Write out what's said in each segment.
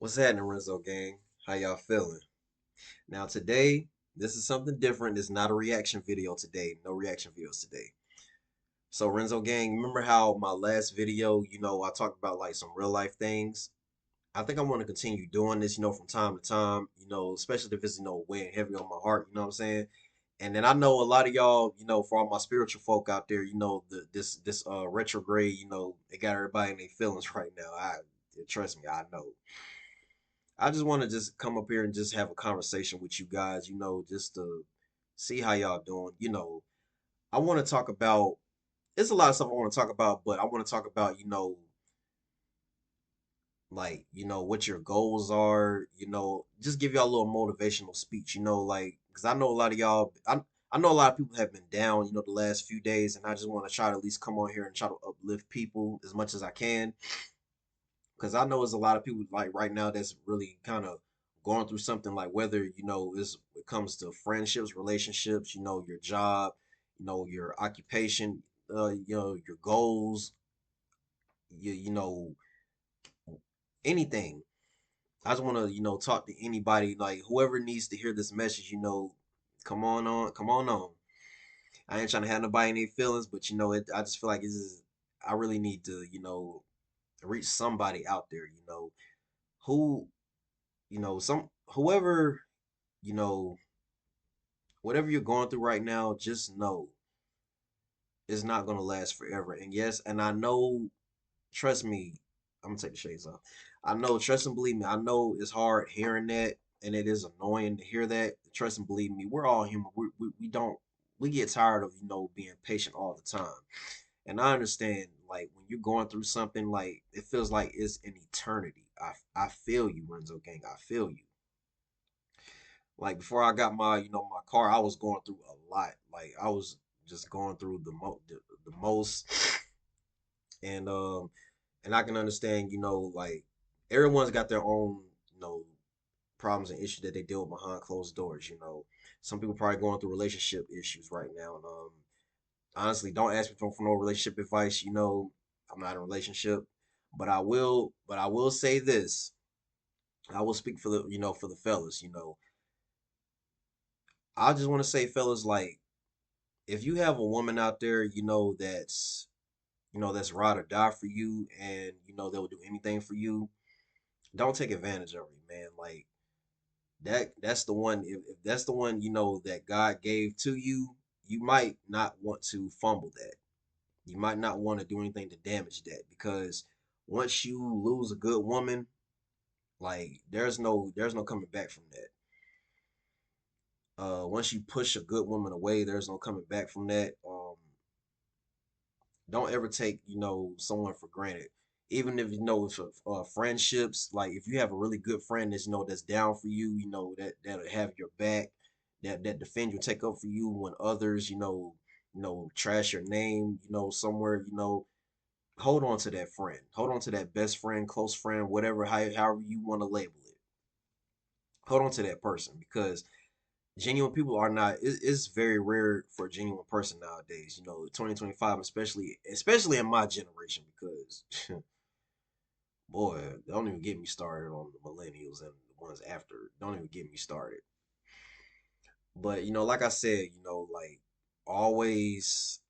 What's happening, Renzo Gang? How y'all feeling? Now today, this is something different. It's not a reaction video today. No reaction videos today. So Renzo Gang, remember how my last video, I talked about like some real life things? I think I want to continue doing this, from time to time, especially if it's, weighing heavy on my heart, you know what I'm saying? And then I know a lot of y'all, for all my spiritual folk out there, this retrograde, it got everybody in their feelings right now. Trust me, I know. I just want to just come up here and just have a conversation with you guys, just to see how y'all doing. I want to talk about, it's a lot of stuff I want to talk about, but I want to talk about, like, what your goals are, just give y'all a little motivational speech, like, because I know a lot of y'all, I know a lot of people have been down, the last few days, and I just want to try to at least come on here and try to uplift people as much as I can. Because I know there's a lot of people like right now that's really kind of going through something like whether it comes to friendships, relationships, your job, your occupation, your goals, you know anything. I just want to talk to anybody, like whoever needs to hear this message. Come on on. I ain't trying to have nobody any feelings, but I just feel like this is. I really need to reach somebody out there, who some whoever, you know, whatever you're going through right now, just know it's not gonna last forever. And yes, and I know, trust me, I'm gonna take the shades off. I know, trust and believe me, I know it's hard hearing that and it is annoying to hear that. Trust and believe me, we're all human. We don't we get tired of, being patient all the time. And I understand, like, when you're going through something, like, it feels like it's an eternity. I feel you, Renzo Gang. I feel you. Like before I got my car, I was going through a lot. Like I was just going through the most, and I can understand, like everyone's got their own, problems and issues that they deal with behind closed doors. Some people probably going through relationship issues right now, and honestly, don't ask me for no relationship advice. I'm not in a relationship, but I will say this. I will speak for the fellas. I just want to say, fellas, like, if you have a woman out there, that's ride or die for you, and they'll do anything for you, don't take advantage of her, man. Like that's the one. If that's the one that God gave to you, you might not want to fumble that. You might not want to do anything to damage that, because once you lose a good woman, like there's no coming back from that. Once you push a good woman away, there's no coming back from that. Don't ever take someone for granted, even if it's friendships. Like if you have a really good friend that's down for you, that'll have your back, that defend you, take up for you when others trash your name, somewhere. Hold on to that friend, hold on to that best friend, close friend, whatever, however you want to label it. Hold on to that person, because genuine people are not, it's very rare for a genuine person nowadays, 2025, especially in my generation, because boy, don't even get me started on the millennials and the ones after. Don't even get me started. But like I said, like always,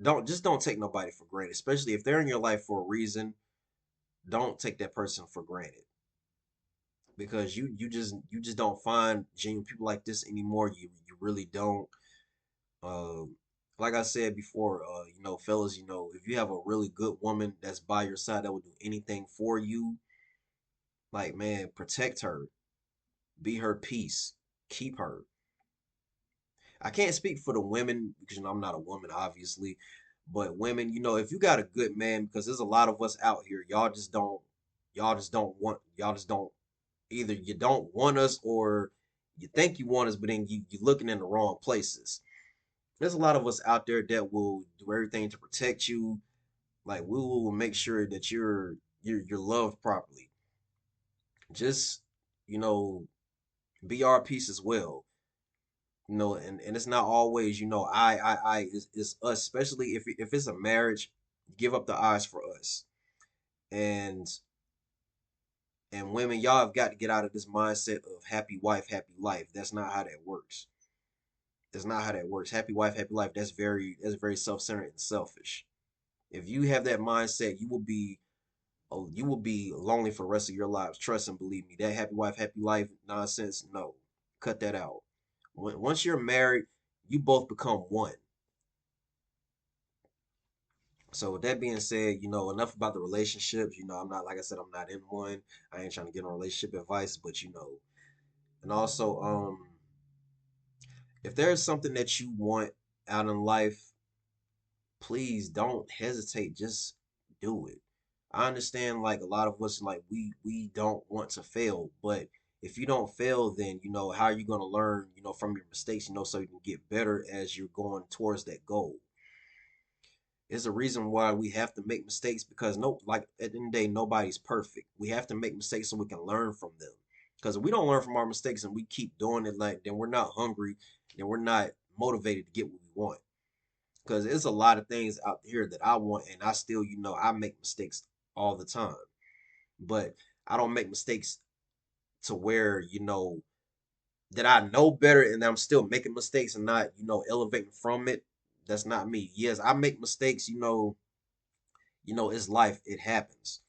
don't take nobody for granted, especially if they're in your life for a reason. Don't take that person for granted, because you just don't find genuine people like this anymore. You really don't. Um, like I said before, fellas, if you have a really good woman that's by your side that will do anything for you, like, man, protect her, be her peace, keep her. I can't speak for the women because I'm not a woman, obviously, but women, if you got a good man, because there's a lot of us out here, y'all just don't, either you don't want us, or you think you want us, but then you're looking in the wrong places. There's a lot of us out there that will do everything to protect you. Like we will make sure that you're loved properly. Just you know, be our peace as well. And it's not always I. It's us, especially if it's a marriage. Give up the eyes for us, and And women, y'all have got to get out of this mindset of happy wife, happy life. That's not how that works. That's not how that works. Happy wife, happy life. That's very self-centered and selfish. If you have that mindset, you will be lonely for the rest of your lives. Trust and believe me. That happy wife, happy life nonsense, no. Cut that out. Once you're married, you both become one. So with that being said, enough about the relationships. I'm not, like I said, I'm not in one. I ain't trying to get on relationship advice, but and also, if there's something that you want out in life, please don't hesitate. Just do it. I understand, like, a lot of us, like, we don't want to fail, but if you don't fail, then how are you going to learn, from your mistakes, so you can get better as you're going towards that goal. Is a reason why we have to make mistakes, because no, like, at the end of the day, nobody's perfect. We have to make mistakes so we can learn from them. Because if we don't learn from our mistakes and we keep doing it, like, then we're not hungry, then we're not motivated to get what we want. Because there's a lot of things out here that I want, and I still, I make mistakes all the time. But I don't make mistakes to where, that I know better and I'm still making mistakes and not, elevating from it. That's not me. Yes, I make mistakes, it's life. It happens.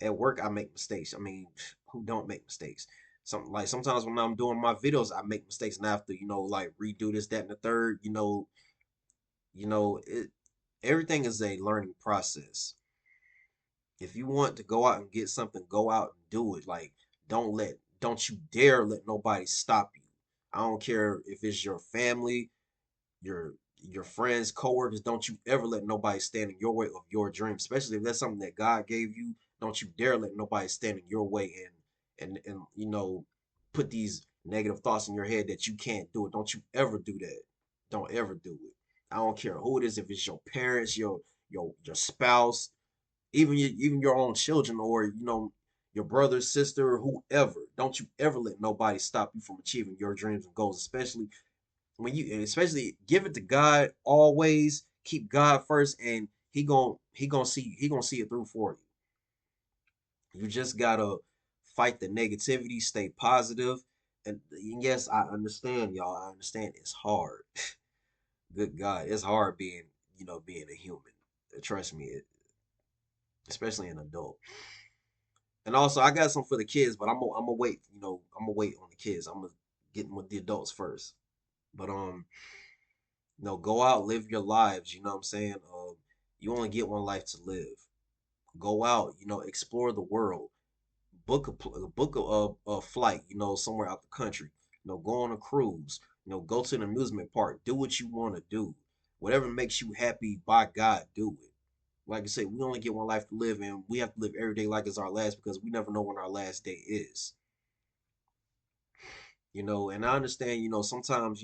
At work, I make mistakes. I mean, who don't make mistakes? Sometimes when I'm doing my videos, I make mistakes and I have to, like, redo this, that, and the third. Everything is a learning process. If you want to go out and get something, go out and do it. Like, don't you dare let nobody stop you. I don't care if it's your family, your your friends, coworkers. Don't you ever let nobody stand in your way of your dream, especially if that's something that God gave you. Don't you dare let nobody stand in your way and put these negative thoughts in your head that you can't do it. Don't you ever do that. Don't ever do it. I don't care who it is, if it's your parents, your spouse, even your own children, or your brother, sister, whoever. Don't you ever let nobody stop you from achieving your dreams and goals, especially give it to God always. Keep God first, and he gonna see it through for you. You just gotta fight the negativity, stay positive, and yes, I understand, y'all. I understand it's hard. Good God, it's hard being a human. Trust me, especially an adult. And also, I got some for the kids, but I'm gonna wait. I'm gonna wait on the kids. I'm gonna get with the adults first. But go out, live your lives. You know what I'm saying? You only get one life to live. Go out, explore the world. Book a flight, somewhere out the country. Go on a cruise. Go to an amusement park. Do what you want to do. Whatever makes you happy, by God, do it. Like I said, we only get one life to live, and we have to live every day like it's our last, because we never know when our last day is. And I understand, sometimes,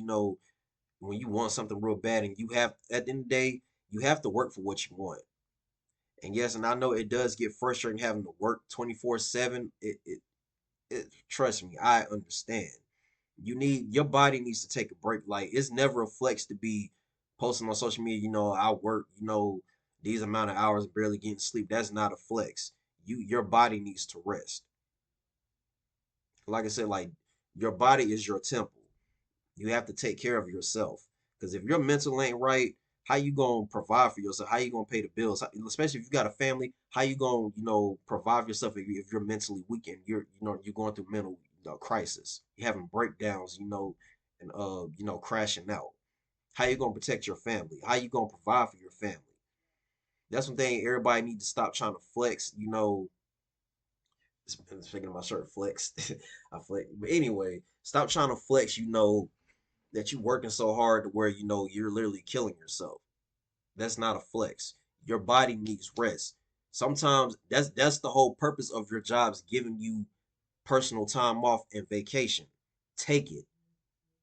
when you want something real bad, and you have, at the end of the day, you have to work for what you want. And yes, and I know it does get frustrating having to work 24/7. Trust me, I understand. Your body needs to take a break. Like, it's never a flex to be posting on social media, I work, these amount of hours, barely getting sleep. That's not a flex. Your body needs to rest. Like I said, like, your body is your temple. You have to take care of yourself. Because if your mental ain't right, how you gonna provide for yourself? How you gonna pay the bills? Especially if you got a family, how you gonna provide for yourself if you're mentally weak and you're going through mental crisis, you're having breakdowns, and crashing out. How you gonna protect your family? How you gonna provide for your family? That's one thing everybody need to stop trying to flex. Speaking of my shirt, flex. I flex, but anyway, stop trying to flex. That you working so hard to where you're literally killing yourself. That's not a flex. Your body needs rest. Sometimes that's the whole purpose of your jobs, giving you personal time off and vacation. Take it.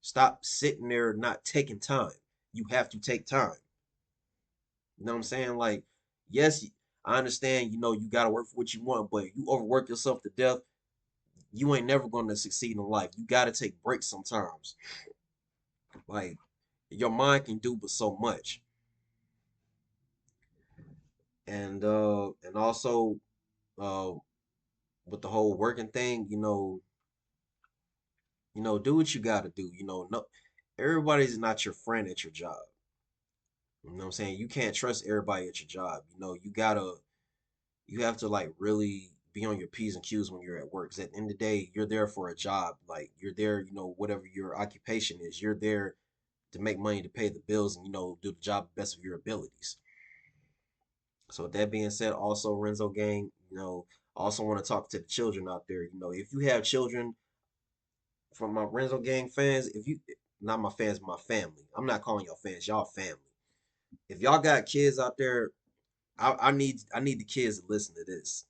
Stop sitting there not taking time. You have to take time. You know what I'm saying? Like, yes, I understand, you gotta work for what you want, but you overwork yourself to death, you ain't never gonna succeed in life. You gotta take breaks sometimes. Like, your mind can do but so much. And also, uh with the whole working thing, do what you gotta do. No, everybody's not your friend at your job. You know what I'm saying? You can't trust everybody at your job. You have to like really be on your P's and Q's when you're at work. 'Cause at the end of the day, you're there for a job. Like you're there, whatever your occupation is, you're there to make money to pay the bills and do the job best of your abilities. So with that being said, also Renzo gang, I also want to talk to the children out there. If you have children, from my Renzo gang fans, if you not my fans, my family. I'm not calling y'all fans, y'all family. If y'all got kids out there, I need the kids to listen to this.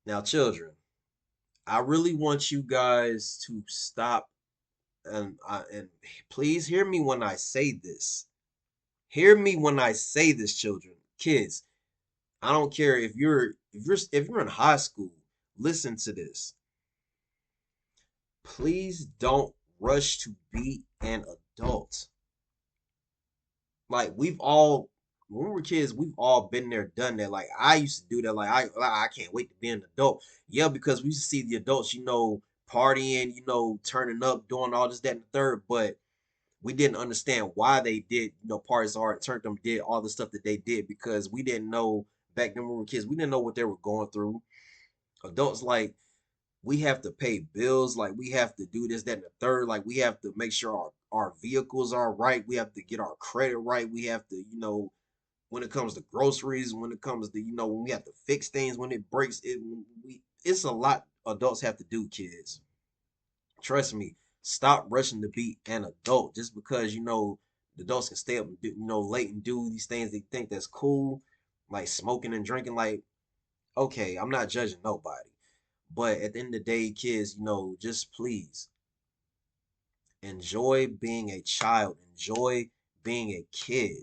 Now, children, I really want you guys to stop and please hear me when I say this. Hear me when I say this, children. Kids, I don't care if you're in high school, listen to this. Please don't rush to be an adult. Like we've all when we were kids, we've all been there, done that. Like I used to do that. Like I can't wait to be an adult. Yeah, because we used to see the adults, partying, turning up, doing all this, that, and the third. But we didn't understand why they did, parties hard, turned them, did all the stuff that they did because we didn't know back then when we were kids. We didn't know what they were going through. Adults like we have to pay bills, like we have to do this, that, and the third. Like we have to make sure our vehicles are right. We have to get our credit right. We have to, when it comes to groceries, when it comes to, when we have to fix things, when it breaks, it's a lot adults have to do, kids. Trust me. Stop rushing to be an adult just because, the adults can stay up and late and do these things they think that's cool, like smoking and drinking. Like, okay, I'm not judging nobody. But at the end of the day, kids, just please enjoy being a child, enjoy being a kid.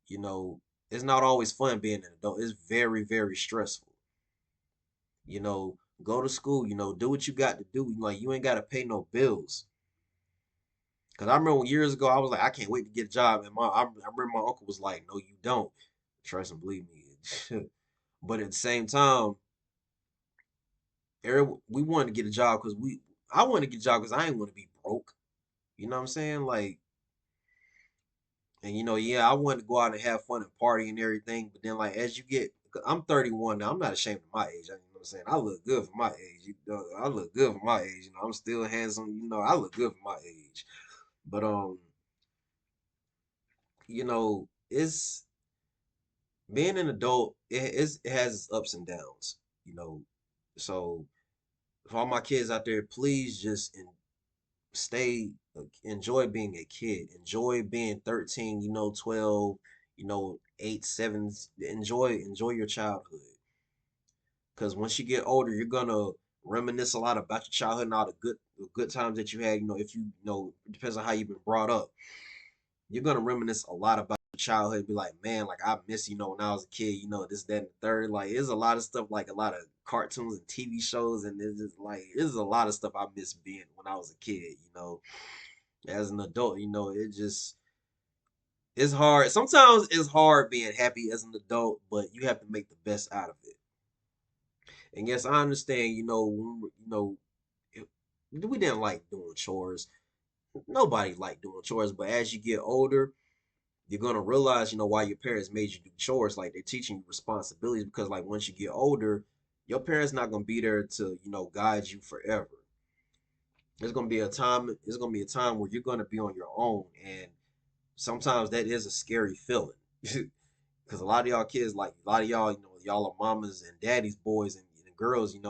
You know, it's not always fun being an adult. It's very, very stressful. Go to school, do what you got to do. Like you ain't gotta pay no bills. Cause I remember years ago, I was like, I can't wait to get a job. And I remember my uncle was like, no, you don't. Trust and believe me. But at the same time, we wanted to get a job because I wanted to get a job because I ain't want to be broke. You know what I'm saying? Like, and yeah, I wanted to go out and have fun and party and everything. But then, like, as you get, 'cause I'm 31 now. I'm not ashamed of my age. You know what I'm saying? I look good for my age. I look good for my age. I'm still handsome. I look good for my age. But it's being an adult. It has its ups and downs. You know, so for all my kids out there, please just stay enjoy being a kid, enjoy being 13, 12, 8, 7. Enjoy your childhood, because once you get older you're gonna reminisce a lot about your childhood and all the good times that you had. If it depends on how you've been brought up, you're gonna reminisce a lot about your childhood, be like, man, like I miss, when I was a kid, this, that, and the third. Like there's a lot of stuff, like a lot of cartoons and TV shows, and it's just like there's a lot of stuff I miss being when I was a kid. As an adult, it's hard. Sometimes it's hard being happy as an adult, but you have to make the best out of it. And yes, I understand, we didn't like doing chores. Nobody liked doing chores, but as you get older, you're gonna realize, why your parents made you do chores. Like they're teaching you responsibilities because like once you get older, your parents not gonna be there to, guide you forever. There's gonna be a time where you're gonna be on your own, and sometimes that is a scary feeling. Because a lot of y'all kids, like a lot of y'all, y'all are mamas and daddy's boys and girls, and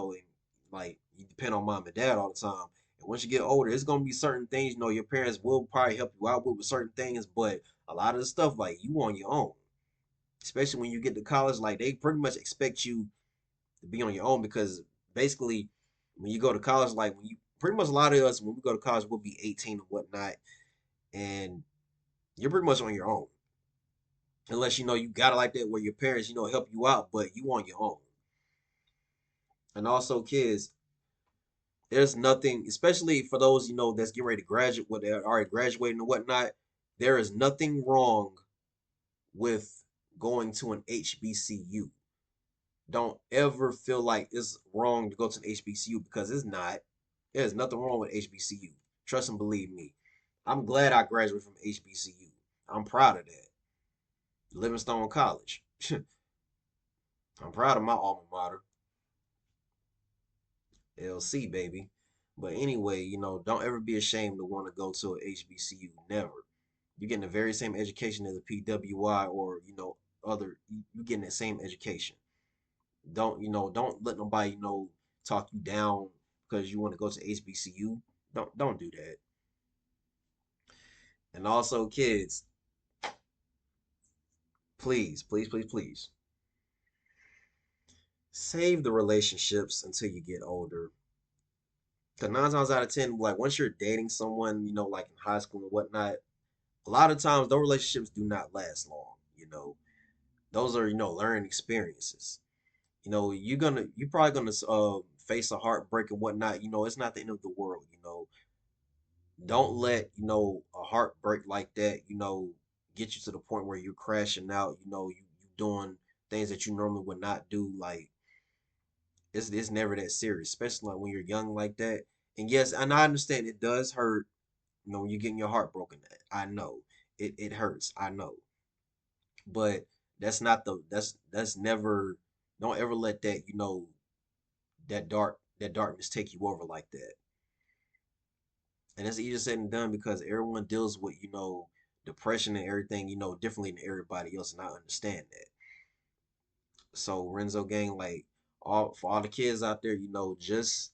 like you depend on mom and dad all the time. And once you get older, it's gonna be certain things, your parents will probably help you out with certain things, but a lot of the stuff, like you on your own. Especially when you get to college, like they pretty much expect you to be on your own because basically when you go to college, like when you pretty much a lot of us when we go to college, we'll be 18 and whatnot, and you're pretty much on your own. Unless you got it like that where your parents help you out, but you on your own. And also, kids, there's nothing, especially for those that's getting ready to graduate, what they're already graduating and whatnot. There is nothing wrong with going to an HBCU. Don't ever feel like it's wrong to go to the HBCU because it's not. There's nothing wrong with HBCU. Trust and believe me. I'm glad I graduated from HBCU. I'm proud of that. Livingstone College. I'm proud of my alma mater, LC, baby. But anyway, don't ever be ashamed to want to go to a HBCU. Never. You're getting the very same education as a PWI or, you're getting the same education. Don't let nobody, talk you down because you want to go to HBCU. Don't do that. And also, kids, please, please, please, please, save the relationships until you get older. Because 9 times out of 10, like once you're dating someone, like in high school and whatnot, a lot of times those relationships do not last long. Those are, learning experiences. You're probably gonna face a heartbreak and whatnot. It's not the end of the world. Don't let a heartbreak like that get you to the point where you're crashing out. You doing things that you normally would not do. Like it's never that serious, especially like when you're young like that. And yes, and I understand it does hurt. When you're getting your heart broken. I know it hurts. I know, but that's never. Don't ever let that that darkness take you over like that. And it's easier said than done because everyone deals with depression and everything differently than everybody else, and I understand that. So Renzo gang, like all for all the kids out there, just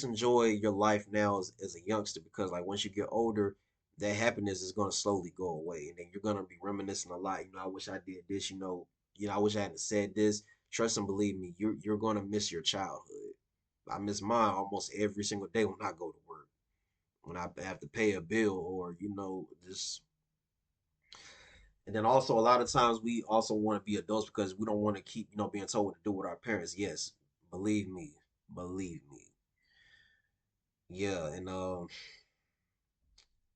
enjoy your life now as a youngster because like once you get older, that happiness is gonna slowly go away, and then you're gonna be reminiscing a lot. I wish I did this. I wish I hadn't said this. Trust and believe me, you're gonna miss your childhood. I miss mine almost every single day when I go to work, when I have to pay a bill, or just. And then also a lot of times we also want to be adults because we don't want to keep being told what to do with our parents. Yes, believe me, believe me. Yeah, and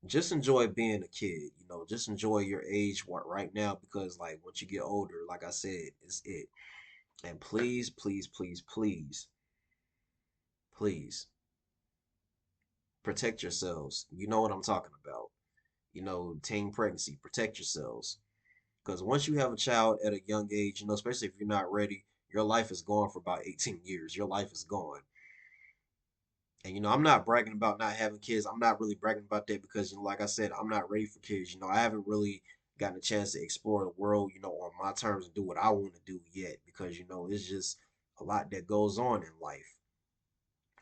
just enjoy being a kid. Just enjoy your age right now because like once you get older, like I said, it's it. And please, please, please, please, please protect yourselves. You know what I'm talking about. Teen pregnancy, protect yourselves. Because once you have a child at a young age, especially if you're not ready, your life is gone for about 18 years. Your life is gone. And I'm not bragging about not having kids. I'm not really bragging about that because like I said, I'm not ready for kids. I haven't really gotten a chance to explore the world, on my terms and do what I want to do yet because it's just a lot that goes on in life.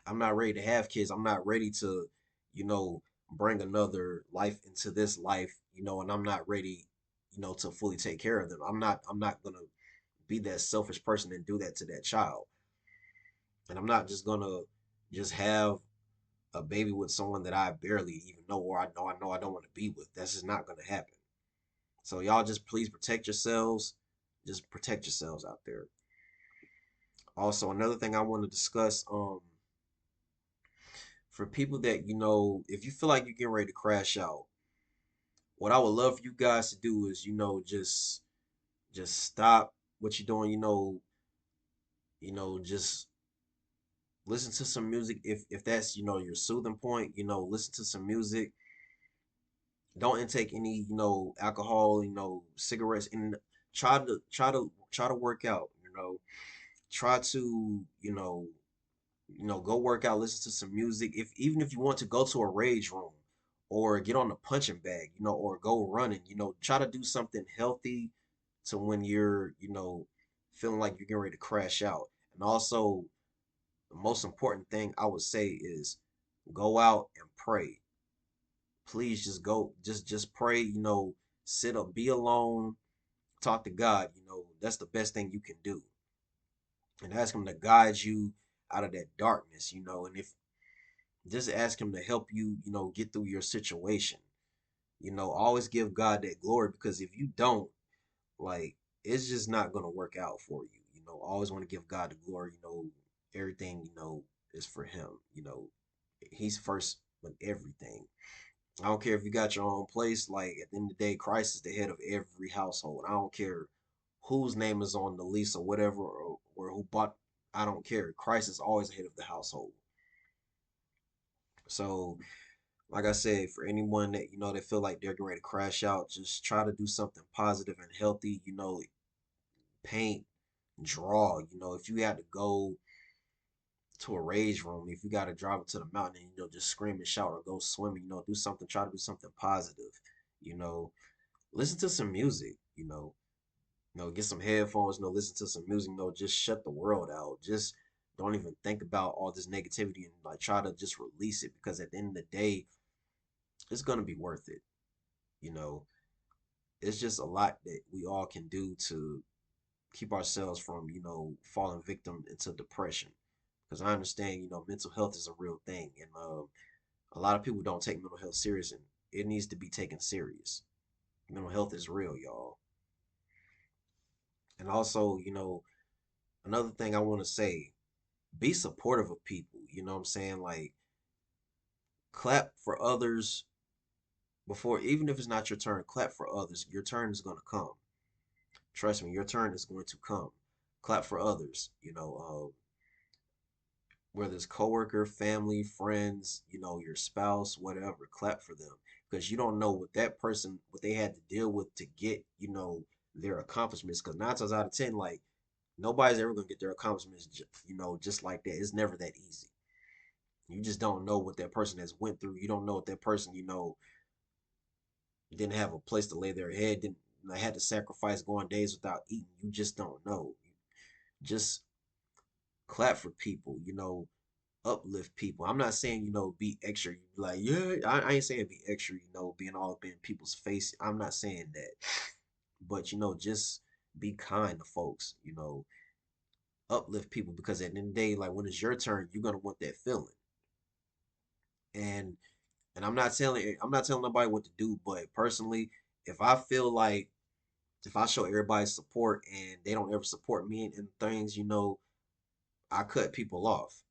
I'm not ready to have kids. I'm not ready to, you know, bring another life into this life, and I'm not ready, to fully take care of them. I'm not gonna be that selfish person and do that to that child. And I'm not just gonna just have a baby with someone that I barely even know or I know I don't want to be with. That's just not gonna happen. So y'all just please protect yourselves. Just protect yourselves out there. Also, another thing I want to discuss, for people that, if you feel like you're getting ready to crash out, what I would love for you guys to do is, just stop what you're doing, just listen to some music if that's, your soothing point, listen to some music. Don't intake any, alcohol, cigarettes, and try to work out, try to, go work out, listen to some music. If even if you want to go to a rage room or get on the punching bag, or go running, try to do something healthy to when you're, feeling like you're getting ready to crash out. And also, the most important thing I would say is go out and pray. Please just go, just pray, sit up, be alone, talk to God, that's the best thing you can do. And ask him to guide you out of that darkness, and if just ask him to help you, get through your situation. Always give God that glory because if you don't, like, it's just not gonna work out for you. Always want to give God the glory. Everything, is for him. He's first with everything. I don't care if you got your own place. Like at the end of the day, Christ is the head of every household. I don't care whose name is on the lease or whatever, or who bought. I don't care. Christ is always ahead of the household. So, like I said, for anyone that they feel like they're getting ready to crash out, just try to do something positive and healthy. Paint, draw. If you had to go to a rage room, if you got to drive to the mountain and just scream and shout or go swimming, do something. Try to do something positive. You know, listen to some music. Get some headphones. Listen to some music. Just shut the world out. Just don't even think about all this negativity and like try to just release it because at the end of the day, it's gonna be worth it. You know, it's just a lot that we all can do to keep ourselves from falling victim into depression. Because I understand mental health is a real thing, and a lot of people don't take mental health serious, and it needs to be taken serious. Mental health is real, y'all. And also, another thing I want to say, be supportive of people. You know what I'm saying? Like, clap for others before, even if it's not your turn, clap for others. Your turn is going to come. Trust me, your turn is going to come. Clap for others. Whether it's coworker, family, friends, your spouse, whatever, clap for them because you don't know what that person, what they had to deal with to get, their accomplishments. Because 9 times out of 10, like nobody's ever gonna get their accomplishments, just like that. It's never that easy. You just don't know what that person has went through. You don't know what that person, didn't have a place to lay their head, didn't had to sacrifice going days without eating. You just don't know. Just clap for people, uplift people. I'm not saying, be extra. You be like, yeah, I ain't saying be extra, being all up in people's face. I'm not saying that. But, just be kind to folks, uplift people because at the end of the day, like when it's your turn, you're gonna want that feeling. And I'm not telling nobody what to do, but personally, if I feel like if I show everybody support and they don't ever support me in things, I cut people off.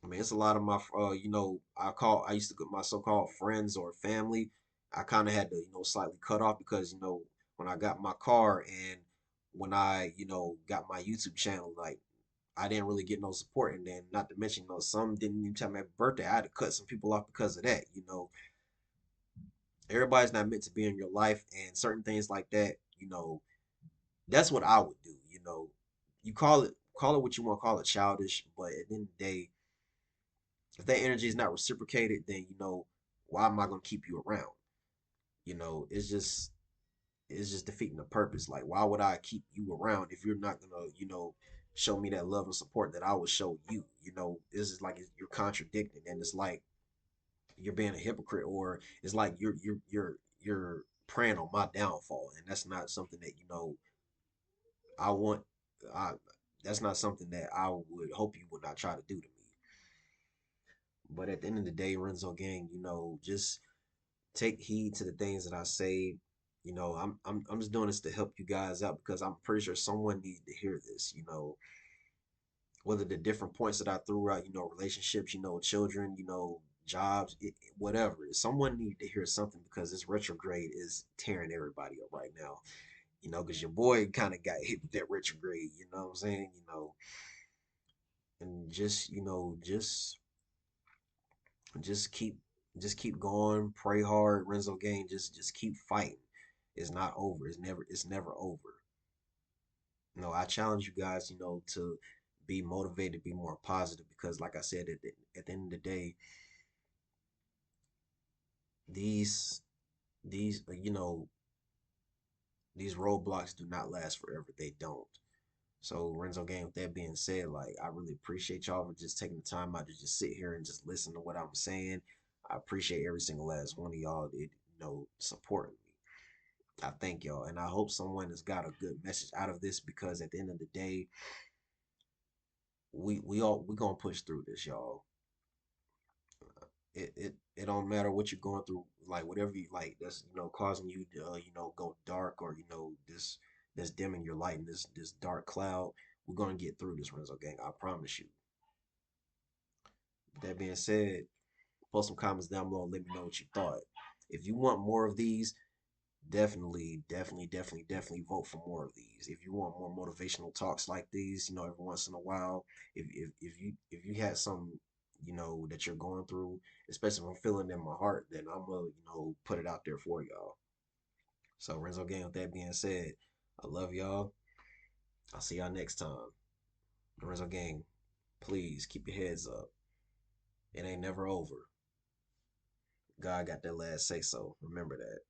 I mean, it's a lot of my, I used to get my so-called friends or family. I kind of had to, slightly cut off because, when I got my car and when I, got my YouTube channel, like I didn't really get no support. And then not to mention, some didn't even tell me happy birthday. I had to cut some people off because of that. Everybody's not meant to be in your life and certain things like that, that's what I would do. You call it what you want to call it childish, but at the end of the day, if that energy is not reciprocated, then why am I gonna keep you around? It's just defeating the purpose. Like, why would I keep you around if you're not gonna, show me that love and support that I would show you? This is like you're contradicting, and it's like you're being a hypocrite, or it's like you're preying on my downfall, and that's not something that I want. I That's not something that I would hope you would not try to do to me. But at the end of the day, Renzo Gang, just take heed to the things that I say. I'm just doing this to help you guys out because I'm pretty sure someone needs to hear this. Whether the different points that I threw out, relationships, children, jobs, whatever. Someone needs to hear something because this retrograde is tearing everybody up right now. Because your boy kind of got hit with that retrograde. You know what I'm saying? And just keep just keep going, pray hard, Renzo Gang, just keep fighting. It's not over. It's never over. I challenge you guys, to be motivated, be more positive because like I said, at the end of the day, these these these roadblocks do not last forever. They don't. So Renzo Gang, with that being said, like I really appreciate y'all for just taking the time out to just sit here and just listen to what I'm saying. I appreciate every single last one of y'all that supporting me. I thank y'all, and I hope someone has got a good message out of this because at the end of the day, we gonna push through this, y'all. It don't matter what you're going through, like whatever you like that's causing you to go dark or this that's dimming your light in this dark cloud. We're gonna get through this, Renzo Gang. I promise you. With that being said, post some comments down below and let me know what you thought. If you want more of these, definitely vote for more of these. If you want more motivational talks like these, you know, every once in a while, if you had some, you know, that you're going through, especially if I'm feeling in my heart, then I'm gonna, you know, put it out there for y'all. So Renzo Gang, with that being said, I love y'all. I'll see y'all next time. Renzo Gang, please keep your heads up. It ain't never over. God got that last say so. Remember that.